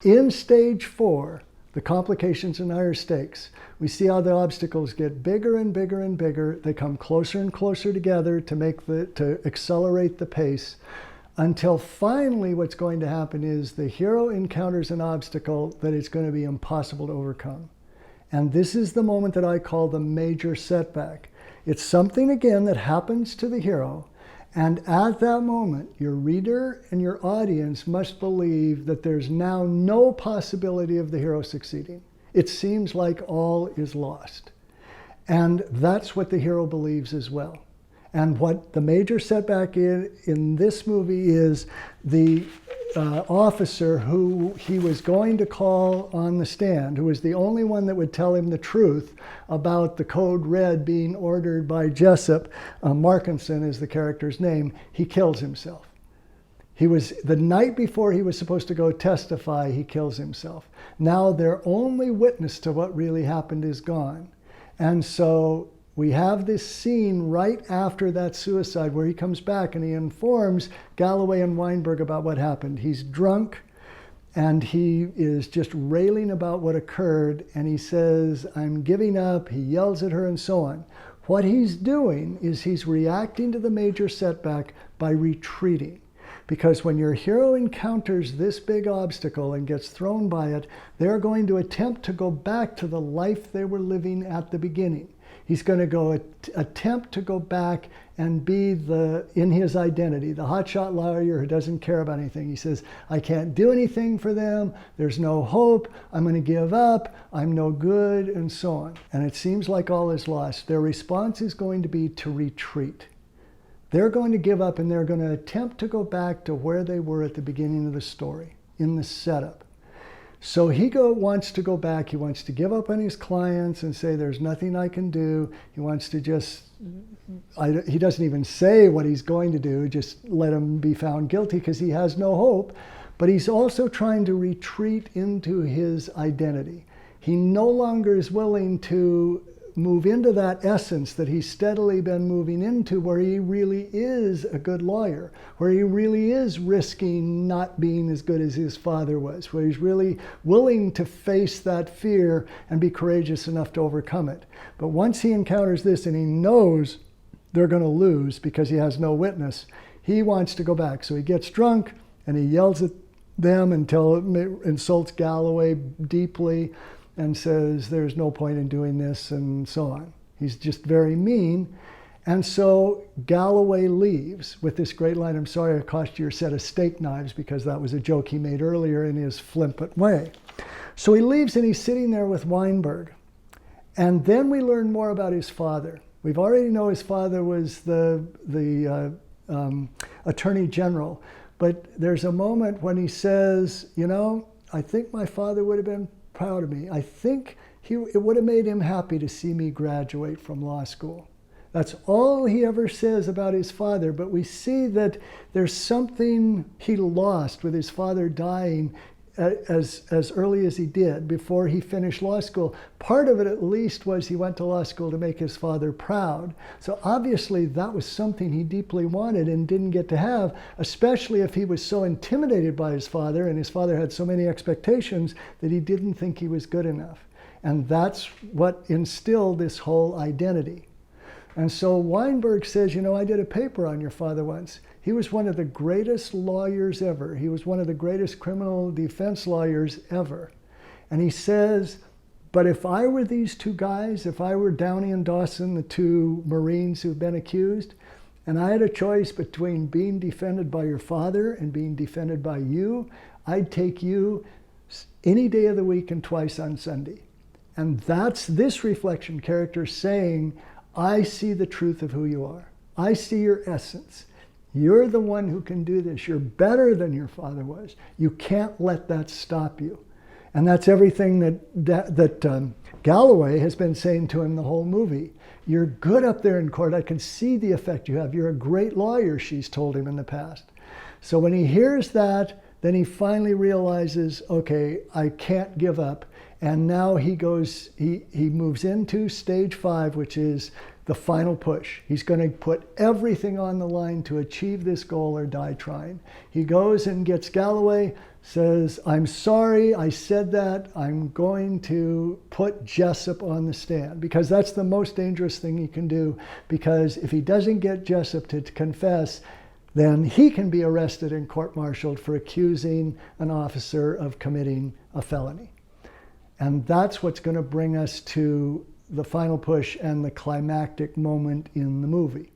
In stage 4, the complications and higher stakes, we see how the obstacles get bigger and bigger and bigger. They come closer and closer together to accelerate the pace, until finally what's going to happen is the hero encounters an obstacle that it's going to be impossible to overcome. And this is the moment that I call the major setback. It's something, again, that happens to the hero. And at that moment, your reader and your audience must believe that there's now no possibility of the hero succeeding. It seems like all is lost. And that's what the hero believes as well. And what the major setback in this movie is the officer who he was going to call on the stand, who was the only one that would tell him the truth about the code red being ordered by Jessup. Markinson is the character's name. He kills himself. The night before he was supposed to go testify, he kills himself. Now their only witness to what really happened is gone. And so we have this scene right after that suicide where he comes back and he informs Galloway and Weinberg about what happened. He's drunk and he is just railing about what occurred, and he says, "I'm giving up." He yells at her and so on. What he's doing is he's reacting to the major setback by retreating. Because when your hero encounters this big obstacle and gets thrown by it, they're going to attempt to go back to the life they were living at the beginning. He's going to attempt to go back and be in his identity, the hotshot lawyer who doesn't care about anything. He says, "I can't do anything for them. There's no hope. I'm going to give up. I'm no good," and so on. And it seems like all is lost. Their response is going to be to retreat. They're going to give up and they're going to attempt to go back to where they were at the beginning of the story, in the setup. So he wants to go back. He wants to give up on his clients and say, "There's nothing I can do." He wants to he doesn't even say what he's going to do, just let him be found guilty because he has no hope. But he's also trying to retreat into his identity. He no longer is willing to move into that essence that he's steadily been moving into, where he really is a good lawyer, where he really is risking not being as good as his father was, where he's really willing to face that fear and be courageous enough to overcome it. But once he encounters this and he knows they're going to lose because he has no witness, he wants to go back. So he gets drunk and he yells at them until it insults Galloway deeply, and says there's no point in doing this, and so on. He's just very mean. And so Galloway leaves with this great line, "I'm sorry I cost you your set of steak knives," because that was a joke he made earlier in his flippant way. So he leaves and he's sitting there with Weinberg. And then we learn more about his father. We've already know his father was the Attorney General, but there's a moment when he says, "I think my father would have been proud of me. I think it would have made him happy to see me graduate from law school." That's all he ever says about his father, but we see that there's something he lost with his father dying as early as he did, before he finished law school. Part of it, at least, was he went to law school to make his father proud. So obviously that was something he deeply wanted and didn't get to have, especially if he was so intimidated by his father, and his father had so many expectations that he didn't think he was good enough. And that's what instilled this whole identity. And so Weinberg says, "I did a paper on your father once. He was one of the greatest lawyers ever. He was one of the greatest criminal defense lawyers ever." And he says, "But if I were these two guys, if I were Downey and Dawson, the two Marines who've been accused, and I had a choice between being defended by your father and being defended by you, I'd take you any day of the week and twice on Sunday." And that's this reflection character saying, "I see the truth of who you are. I see your essence. You're the one who can do this. You're better than your father was. You can't let that stop you." And that's everything that Galloway has been saying to him the whole movie. "You're good up there in court. I can see the effect you have. You're a great lawyer," she's told him in the past. So when he hears that, then he finally realizes, okay, I can't give up. And now he moves into stage 5, which is the final push. He's going to put everything on the line to achieve this goal or die trying. He goes and gets Galloway, says, I'm sorry I said that. I'm going to put Jessup on the stand, because that's the most dangerous thing he can do, because if he doesn't get Jessup to confess, then he can be arrested and court-martialed for accusing an officer of committing a felony. And that's what's going to bring us to the final push and the climactic moment in the movie.